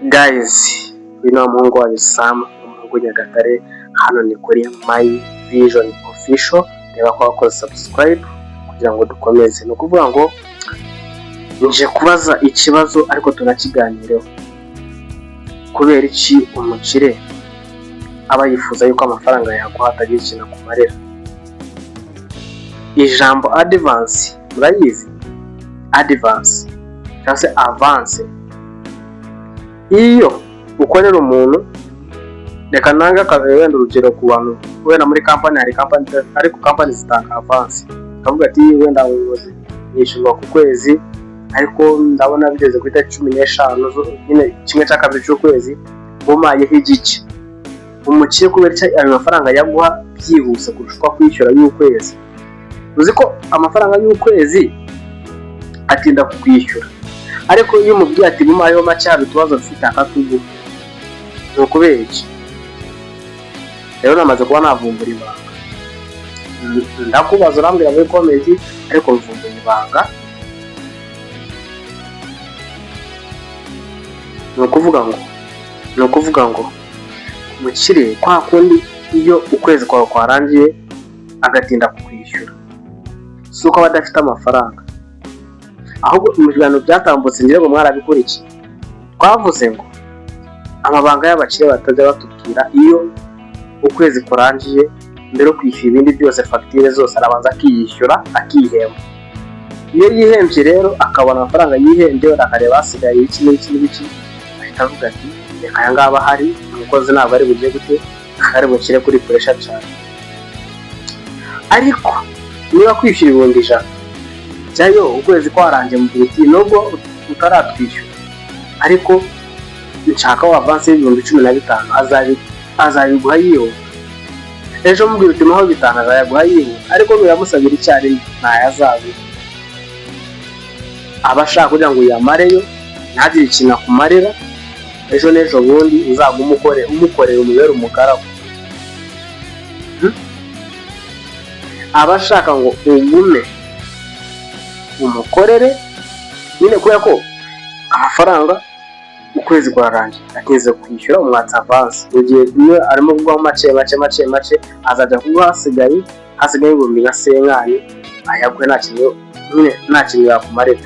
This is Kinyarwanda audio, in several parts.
Guys, uyu muhungu wa Sam, umuhungu Nyagatare. Hano ni kuri My Vision Official. Reba ko wakoze subscribe kugira ngo dukomeze. No kuvuga ngo nje kubaza ikibazo ariko tunakiganireho. Kubera iki umukire aba yifuza yuko amafaranga yaguha atagira ikintu akumarira? Ijambo advance murayizi? Advance cyangwa se avance. Iyo ukorera umuntu, reka nanga wenda urugero ku bantu wenda muri company, hari company ariko company zitanga avance, kavuga ati wenda ubuyobozi yishyurwa ku kwezi ariko ndabona bigeze ku itariki 15 nyine kimwe cya kabiri cy'ukwezi bumayeho igice. Umukire kubera ayo mafaranga yaguha byihuse kurusha kwishyura y'ukwezi. Uzi ko amafaranga y'ukwezi atinda kukwishyura, ariko iyo umubwiye ati bumayeho make hari utubazo dufite akatugu, ni ukubera iki? Rero namaze kuba navumbura ibanga. Ndakubaza urambwira muri comment, ariko mvumbura ibanga. Ni ukuvuga ngo umukire kwa kundi iyo ukwezi kwawe kwarangiye agatinda kukwishyura, si uko aba adafite amafaranga, ahubwo mu biganiro byatambutse ngira ngo mwarabikurikiye. Twavuze ngo amabanga y'abakire batajya batubwira iyo ukwezi kurangiye, mbere yo kwishyura ibindi byose fagitire zose arabanza akiyishyura akihemba. Iyo yihembye rero akabona amafaranga yihembye, akareba hasigaye iki n'iki, ahita avuga ati reka aya ngaba hari umukozi ntabwo ari bugiye gute, ari bukire kuri pressure cyane. Ariko niba kwishyura 100 byayo ukwezi kwarangiye mu gihe nubwo utaratwishyura, ariko nshaka wa avance $15,000 azabiguha yiwe. Ejo mubwira uti maho bitanga azayaguha yiwe, ariko biramusabira icyari ntayazabe. Abashaka kugira ngo yamareyo ntagire ikintu akumarira, ejo n'ejo bundi uzaguma umukorera umubere umugaragu. Abashaka ngo ugume umukorere nyine kubera ko amafaranga ukwezi kwarangiye atinze kwishyura umwatsa avance, mu gihe iyo arimo kuguha make azajya kuguha hasigaye $50,000 ayaguhe nta kintu yakumarira.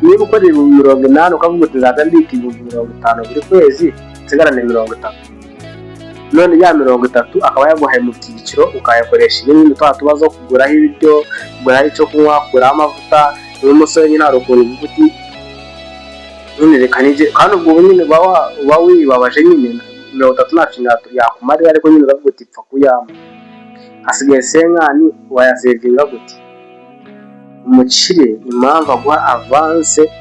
Niba ukorera $80,000 ukavuga uti nzaza mbika $50,000 buri kwezi nsigarane $30,000, none ya $30,000 akaba yaguhaye mu byiciro ukayakoresha ibindi tubazo kuguraho ibiryo, kuguraho icyo kunywa, kuguraho amavuta. N'umusore nyine hari ukuntu uvuga uti nyine reka nige, kandi ubwo nyine uba wibabaje nyine $30,000 nta kintu yakumarira, ariko nyine uravuga uti pfa kuyama hasigaye $50,000 wayasevinga gute? Umukire impamvu aguha avance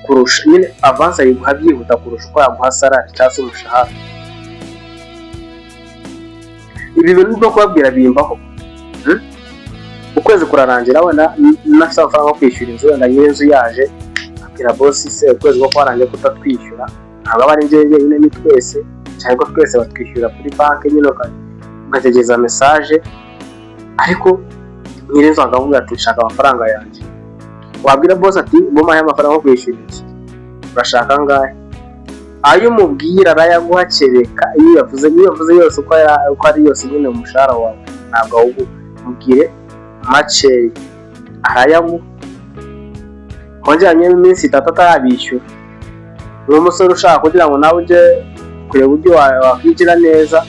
kurusha, nyine avance ayiguha byihuta kurusha uko yaguha salary cyangwa se umushahara. Ibi bintu byo kubabwira bimbaho. Ukwezi kurarangira wenda nafite amafaranga yo kwishyura inzu, wenda y'inzu yaje abwira boss se ukwezi ko kwarangiye kutatwishyura, ntabwo aba ari njye nyine ni twese, cyangwa twese batwishyura kuri banki nyine ugategereza message, ariko nyirinzu akavuga ati nshaka amafaranga yanjye. Wabwira boss ati bumaye amafaranga yo kwishyura iki, urashaka ngahe? Ayo umubwira arayaguha kereka iyo yavuze yose uko ari yose nyine umushahara wawe, ntabwo ahubwo mubwire make arayaguha. Hongera iminsi 3 atarabishyura, uwo musore ushaka kugira ngo nawe ujye kureba uburyo wakwigira neza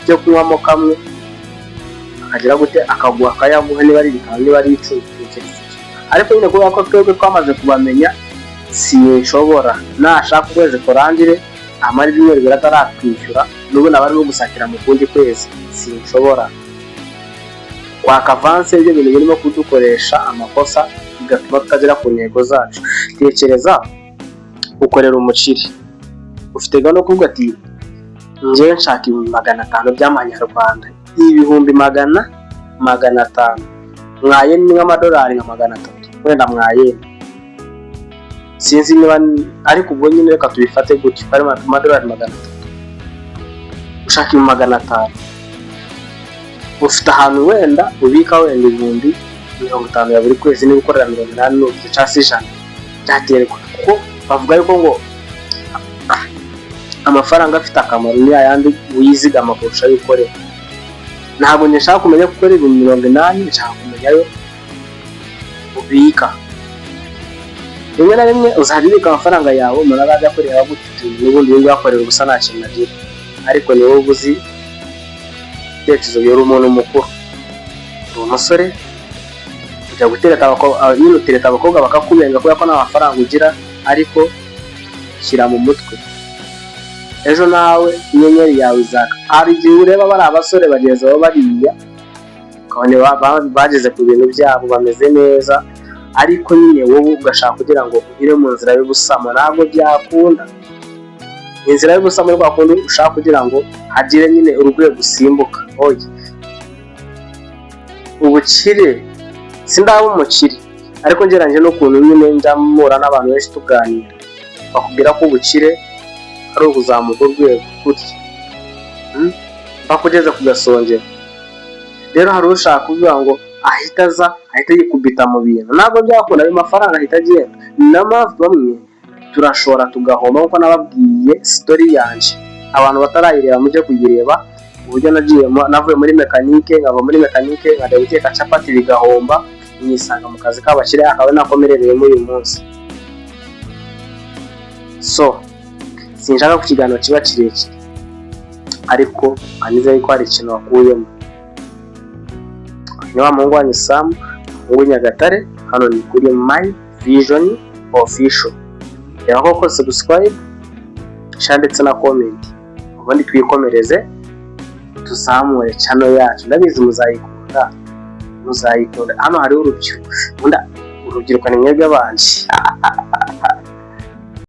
byo kunywamo kamwe, akagira gute akaguha akayaguha, niba ari 5 niba ari 10. Ariko nyine kubera ko twebwe twamaze kubamenya, sinshobora nashaka ukwezi kurangire amara ibyumweru bitaratwishyura, n'ubu nabari no gusakira mu kundi kwezi, sinshobora. Kwaka avance ibyo bintu birimo kudukoresha amakosa, bigatuma tutagera ku ntego zacu. Tekereza ukorera umukire, ufite gano kuvuga ati nje nshaka $500 by'amanyarwanda, $500 mwaye ni $300 wenda mwaye sinzi niba, ariko ubwo nyine reka tubifate gutyo ari $300. Ushaka $500, ufite ahantu wenda ubika wenda $50,000 ya buri kwezi, niba ukorera 80 cyangwa se 100 byaterwa, kuko bavuga yuko ngo amafaranga afite akamaro ni ayandi uyizigama kurusha ayo ukorera. Ntabwo nshaka kumenya ko ukorera 80, nshaka kumenya ayo ubika. Rimwe na rimwe uzabika amafaranga yawe umuntu azajya kureba gute n'ubundi iyo yakorera ubusa nta kintu agira, ariko ni wowe uzi icyerekezo yari umuntu mukuru. Uwo musore ujya gutereta abakobwa bakakubenga kubera ko nta mafaranga ugira, ariko shyira mu mutwe ejo nawe inyenyeri yawe izaka. Hari igihe ureba bari abasore bageze aho bariya ukabona bageze ku bintu byabo bameze neza, ariko nyine wowe ugashaka kugira ngo ugire mu nzira y'ubusamo. Ntabwo byakunda. Inzira y'ubusamo rwa kundi ushaka kugira ngo hagire nyine urugwego usimbuka. Oya, ubukire sindaba umukire, ariko ngeranje n'ukuntu nyine njamura n'abantu benshi tuganira bakubwira ko ubukire ari ukuzamuka urwego gutya bakugeze ku gasongero. Rero hari ushaka kuvuga ngo ahita yikubita mu bintu, ntabwo byakunda. Ayo mafaranga ahita agenda. N'amazi bamwe turashora tugahoma, kuko nababwiye story yanje. Abantu batarayireba mujye kuyireba, uburyo navuye muri mekanike, nkava muri mekanike nkajya guteka capati bigahomba, nisanga mu kazi k'abakire, akaba nakomerereyemo uyu munsi. So sinshaka ku kiganiro kiba kirekire, ariko anizeye ko hari ikintu wakuyemo. Ni wa Mungu wanyu Sam, Mungu Nyagatare, hano ni kuri My Vision Official. Reba ko subscribe, share ndetse na comment, ubundi twikomereze tuzamure channel yacu. Ndabizi muzayikunda. Hano hari urubyiruko ni mwebwe abanje.